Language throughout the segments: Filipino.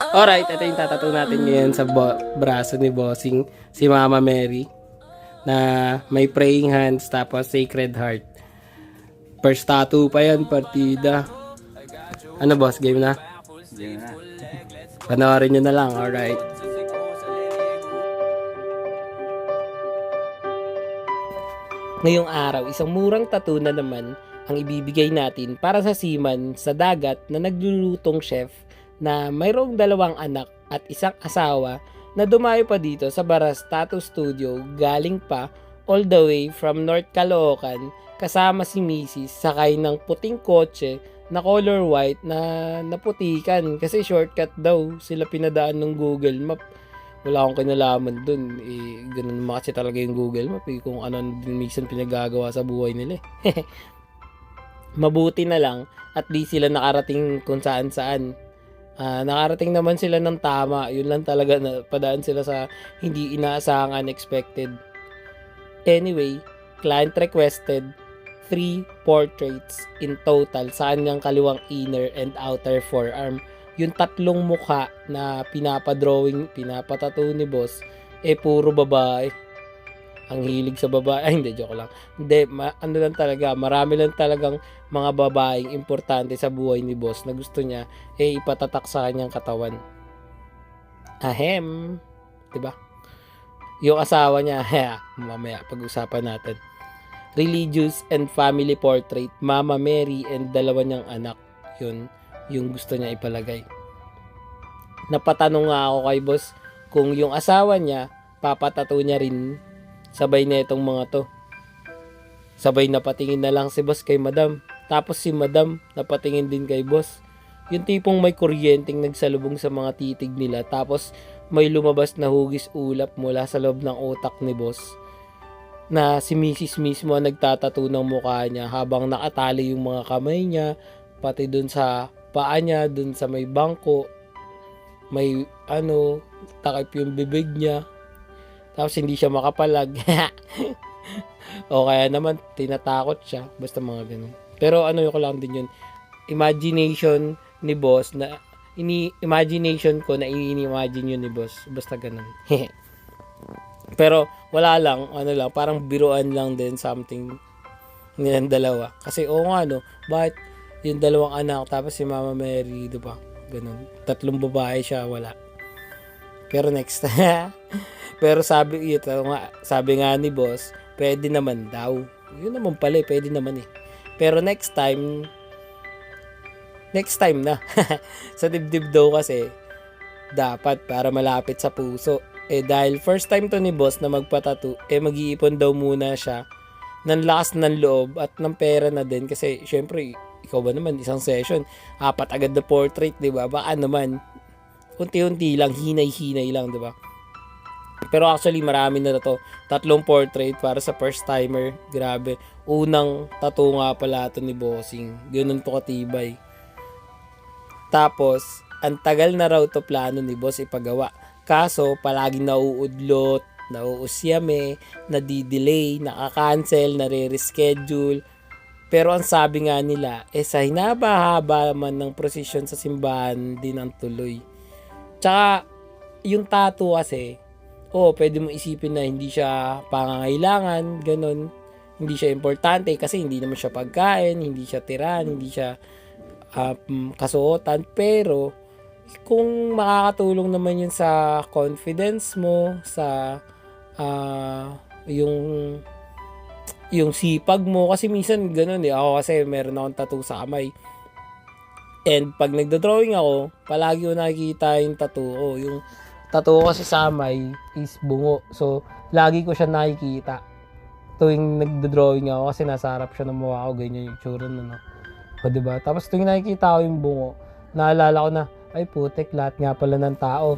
Alright, ito yung tatattoo natin ngayon sa braso ni Bossing, si Mama Mary, na may praying hands tapos sacred heart. First tattoo pa yan, partida. Ano boss, game na? Game na. Panoorin nyo na lang, alright. Ngayong araw, isang murang tattoo na naman ang ibibigay natin para sa seaman sa dagat na naglulutong chef na mayroong 2 anak at isang asawa na dumayo pa dito sa Baras Tattoo Studio galing pa all the way from North Caloocan kasama si Mrs. sakay ng puting kotse na color white na naputikan kasi shortcut daw sila pinadaan ng Google Map. Wala akong kinalaman dun. Ganun naman kasi talaga yung Google Map. Kung ano din minsan pinagagawa sa buhay nila. Mabuti na lang at di sila nakarating kung saan saan. Nakarating naman sila ng tama. Yun lang talaga na padaan sila sa hindi inaasahang unexpected. Anyway, client requested 3 portraits in total sa kanyang kaliwang inner and outer forearm. Yung 3 mukha na pinapatattoo ni boss, puro babae. Ang hilig sa babae. Ay, hindi, joke lang. Hindi, ano lang talaga, marami lang talagang mga babaeng importante sa buhay ni boss na gusto niya, ipatatak sa kanyang katawan. Ahem. Diba? Yung asawa niya, mamaya, pag-usapan natin. Religious and family portrait, Mama Mary and 2 niyang anak. Yun, yung gusto niya ipalagay. Napatanong nga ako kay boss kung yung asawa niya, papatattoo niya rin sabay na itong mga to. Sabay napatingin na lang si boss kay madam. Tapos si madam napatingin din kay boss. Yung tipong may kuryenteng nagsalubong sa mga titig nila. Tapos may lumabas na hugis ulap mula sa loob ng utak ni boss. Na si Mrs. mismo ang nagtatattoo ng mukha niya habang nakatali yung mga kamay niya. Pati dun sa paa niya, dun sa may bangko. May takip yung bibig niya. Tapos hindi siya makapalag. O kaya naman tinatakot siya. Basta mga ganun. Pero ko lang din yun. Imagination ni boss na imagination ko na ini-imagine yun ni boss. Basta ganun. Pero wala lang, parang biruan lang din something nilang dalawa. Kasi bakit yung 2 anak tapos si Mama Mary, diba? Ganun. 3 babae siya, wala. Pero next. Pero sabi nga ni boss, pwede naman daw. Yun naman pala, pwede naman eh. Pero next time na. Sa dibdib daw kasi, dapat para malapit sa puso. Dahil first time to ni boss na magpatattoo, mag-iipon daw muna siya ng lakas ng loob at ng pera na din. Kasi syempre, ikaw ba naman, isang session, 4 agad na portrait, diba? Baka naman, unti-unti lang, hinay-hinay lang, diba? Pero actually, marami na to. 3 portrait para sa first timer. Grabe. Unang tattoo nga pala ito ni Bossing. Ganun to katibay. Tapos, ang tagal na raw to plano ni boss ipagawa. Kaso, palaging nauudlot, nauusyame, nadidelay, nakakancel, nare-reschedule. Pero ang sabi nga nila, sa hinaba-haba man ng prosesyon sa simbahan din ang tuloy. Tsaka, yung tattoo kasi, pwede mo isipin na hindi siya pangangailangan, ganun. Hindi siya importante kasi hindi naman siya pagkain, hindi siya tiran, hindi siya kasuotan. Pero, kung makakatulong naman yun sa confidence mo, sa yung sipag mo, kasi minsan ganun ako kasi meron akong tattoo sa kamay, and pag nagdodrawing ako palagi ko nakikita yung tattoo yung tattoo ko sa kamay is bungo, so lagi ko siya nakikita tuwing nagdodrawing ako kasi nasa harap siya ng mukha ko, ganyan yung tsura diba? Tapos tuwing nakikita ko yung bungo, naalala ko na, ay putek, lahat nga pala ng tao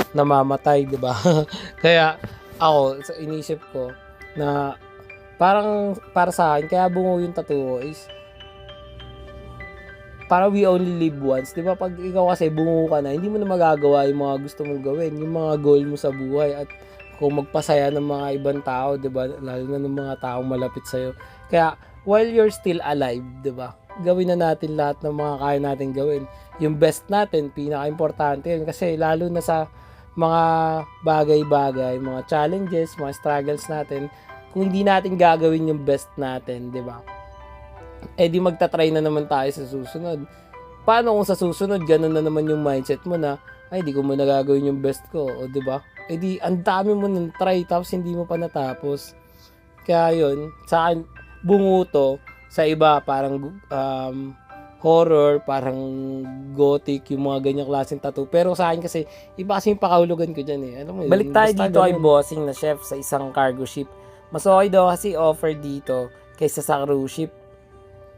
namamatay, diba? Kaya ako, inisip ko na parang para sa akin, kaya bungo yung tattoo is para we only live once, diba? Pag ikaw kasi bungo ka na, hindi mo na magagawa yung mga gusto mong gawin, yung mga goal mo sa buhay, at kung magpasaya ng mga ibang tao, diba? Lalo na ng mga taong malapit sa'yo. Kaya while you're still alive, diba? gawin na natin lahat ng mga kaya natin gawin. Yung best natin, pinaka-importante yun. Kasi lalo na sa mga bagay-bagay, mga challenges, mga struggles natin, kung hindi natin gagawin yung best natin, di ba? Eh di magta-try na naman tayo sa susunod. Paano kung sa susunod, ganun na naman yung mindset mo na, ay, di ko mo nagagawin yung best ko, o di ba? Eh di, ang dami mo nang try, tapos hindi mo pa natapos. Kaya yun, sa akin, bunguto, sa iba, parang horror, parang gothic, yung mga ganyang klaseng tattoo. Pero sa akin kasi, iba kasi yung pakahulugan ko dyan eh. Alam mo yun, balik tayo dito kay bossing na chef sa isang cargo ship. Mas okay daw kasi offer dito kaysa sa cruise ship.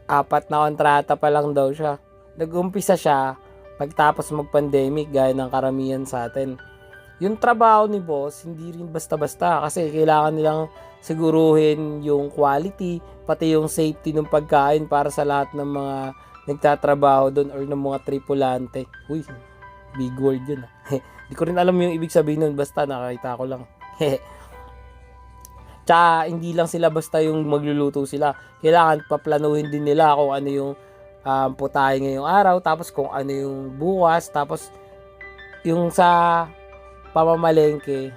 4 na kontrata pa lang daw siya. Nag-umpisa siya pagtapos mag-pandemic gaya ng karamihan sa atin. Yung trabaho ni boss, hindi rin basta-basta kasi kailangan nilang siguruhin yung quality, pati yung safety ng pagkain para sa lahat ng mga nagtatrabaho doon or ng mga tripulante. Uy, big word yun. Hindi ko rin alam yung ibig sabihin nun, basta nakakita ko lang. Tsaka hindi lang sila basta yung magluluto sila. Kailangan paplanuhin din nila kung ano yung putahe ngayong araw, tapos kung ano yung bukas, tapos yung sa pamamalengke,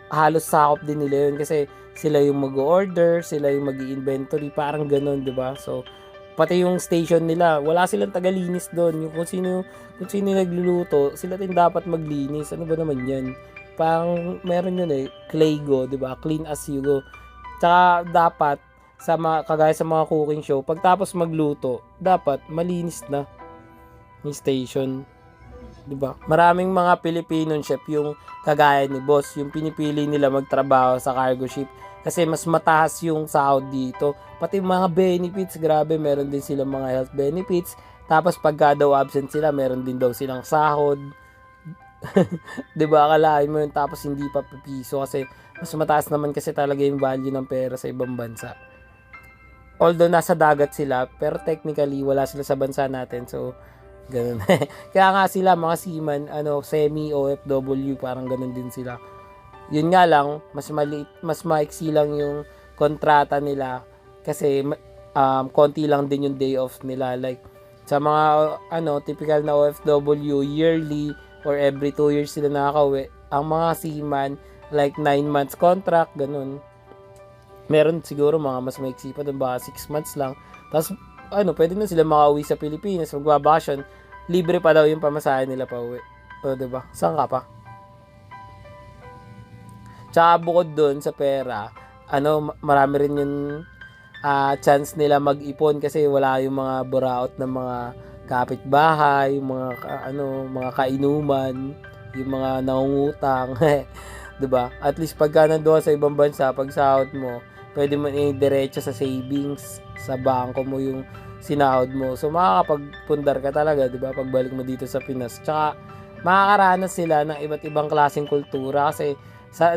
halos sakop din nila yun kasi sila yung mag-order, sila yung mag-i-inventory, parang ganun, 'di ba? So pati yung station nila, wala silang tagalinis doon. Yung kung sino nagluluto, sila din dapat maglinis. Ano ba naman 'yan? Parang meron yun eh, Claygo, 'di ba? Clean as you go. Tsaka dapat sa kagaya sa mga cooking show, pagtapos magluto, dapat malinis na yung station. 'Di ba? Maraming mga Filipino chef yung kagaya ni boss, yung pinipili nila magtrabaho sa cargo ship kasi mas mataas yung sahod dito. Pati mga benefits, grabe, meron din silang mga health benefits. Tapos pagka daw absent sila, meron din daw silang sahod. 'Di ba? Akalain mo yun, tapos hindi pa piso kasi mas mataas naman kasi talaga yung value ng pera sa ibang bansa. Although nasa dagat sila, pero technically wala sila sa bansa natin. So ganun. Kaya nga sila mga seaman, semi OFW, parang ganun din sila. Yun nga lang, mas maliit, mas maiksi lang yung kontrata nila kasi konti lang din yung day off nila. Like sa mga typical na OFW, yearly or every 2 years sila nakakauwi. Ang mga seaman, like 9 months contract, ganun. Meron siguro mga mas maiksi pa doon, baka 6 months lang. Tapos pwede na sila makauwi sa Pilipinas, magbabakasyon, libre pa daw yung pamasahe nila pa uwi. O, diba? Saan ka pa? Tsaka bukod doon sa pera, marami rin yung chance nila mag-ipon kasi wala yung mga buraot ng mga kapitbahay, yung mga kainuman, yung mga nangungutang. 'Di ba? At least pagka nandoon sa ibang bansa, pag sahod mo, pwede mo i-diretso sa savings, sa bangko mo yung sinahod mo. So makakapagpundar ka talaga, 'di ba? Pagbalik mo dito sa Pinas. Tsaka makakaranas sila ng iba't ibang klaseng kultura kasi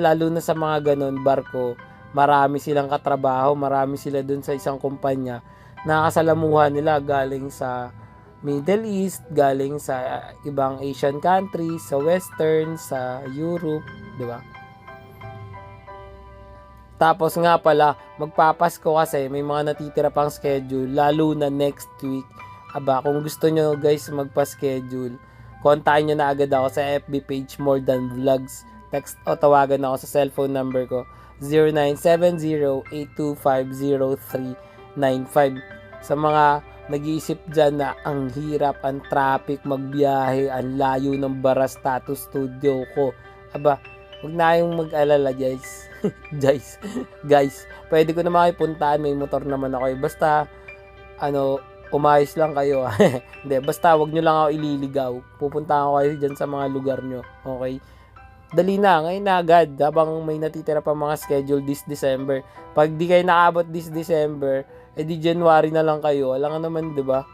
lalo na sa mga ganon barko, marami silang katrabaho, marami sila dun sa isang kumpanya na kasalamuhan nila galing sa Middle East, galing sa ibang Asian countries, sa Western, sa Europe, 'di ba? Tapos nga pala, magpapasko kasi may mga natitira pang schedule, lalo na next week. Aba, kung gusto nyo guys magpa-schedule, kontakin nyo na agad ako sa FB page More Than Vlogs. Text o tawagan ako sa cellphone number ko, 0970-825-0395. Sa mga nag-iisip dyan na ang hirap, ang traffic, magbiyahe, ang layo ng Baras Tattoo Studio ko. Aba, huwag na yung mag-alala guys. guys, pwede ko na makipuntaan, may motor naman ako eh. Basta, umayos lang kayo. Hindi, basta wag nyo lang ako ililigaw. Pupunta ako kayo dyan sa mga lugar nyo. Okay? Dali na, ngayon na agad. Habang may natitira pa mga schedule this December. Pag di kayo nakaabot this December, di January na lang kayo. Alam nga naman, di ba?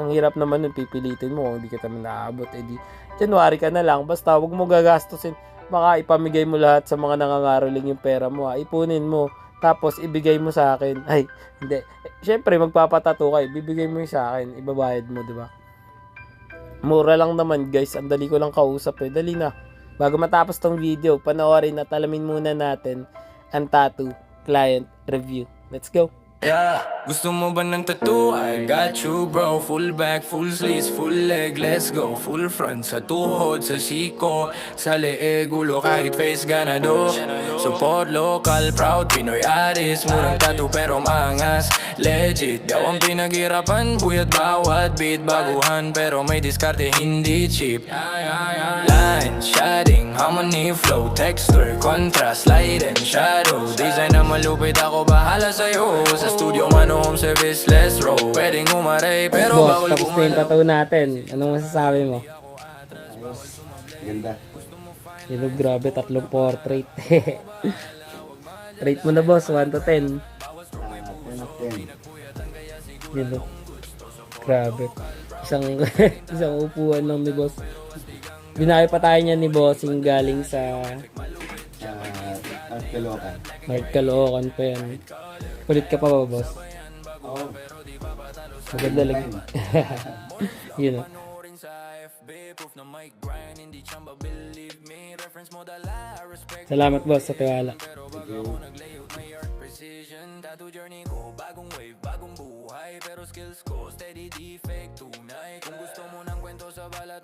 Ang hirap naman nun, pipilitin mo kung di ka naman nakaabot. Di January ka na lang. Basta wag mo gagastusin. Baka ipamigay mo lahat sa mga nangangaroling yung pera mo. Ipunin mo. Tapos ibigay mo sa akin. Ay, hindi. Siyempre, magpapatato kayo. Bibigay mo yung sa akin. Ibabayad mo, di ba? Mura lang naman, guys. Ang dali ko lang kausap eh. Dali na. Bago matapos tong video, panoorin at alamin muna natin ang tattoo client review. Let's go! Yeah, gusto mo ba ng tattoo? I got you bro. Full back, full sleeves, full leg, let's go. Full front, sa tuhod, sa siko, sa leeg, ulo kahit face ganado. Support local, proud Pinoy artist. Murang tattoo pero maangas, legit. Daw ang pinaghirapan, buyat bawat beat. Baguhan pero may diskarte, hindi cheap. Line, shading, harmony, flow, texture, contrast, light and shadow. Design na malupit, ako bahala sa'yo. Sa studio man o home service, let's roll. Pwedeng umaray pero Boss, bawal tapos na yung tattoo natin. Anong masasabi mo? Ganda. Yun, grabe, 3 portrait. Rate mo na boss, 1 to 10. 10 of 10. Yun, grabe. Isang, isang upuan lang ni boss. Binayo pa tayo niya ni bossing galing sa At Caloocan. North Caloocan pa yan. Kulit ka pa ba boss? Oo. Maganda lang. Yun o. Salamat boss sa tiwala. Tattoo journey ko, bagong wave, bagong buhay. Pero skills ko, steady defect tunay. Kung gusto mo ng kwento sa balat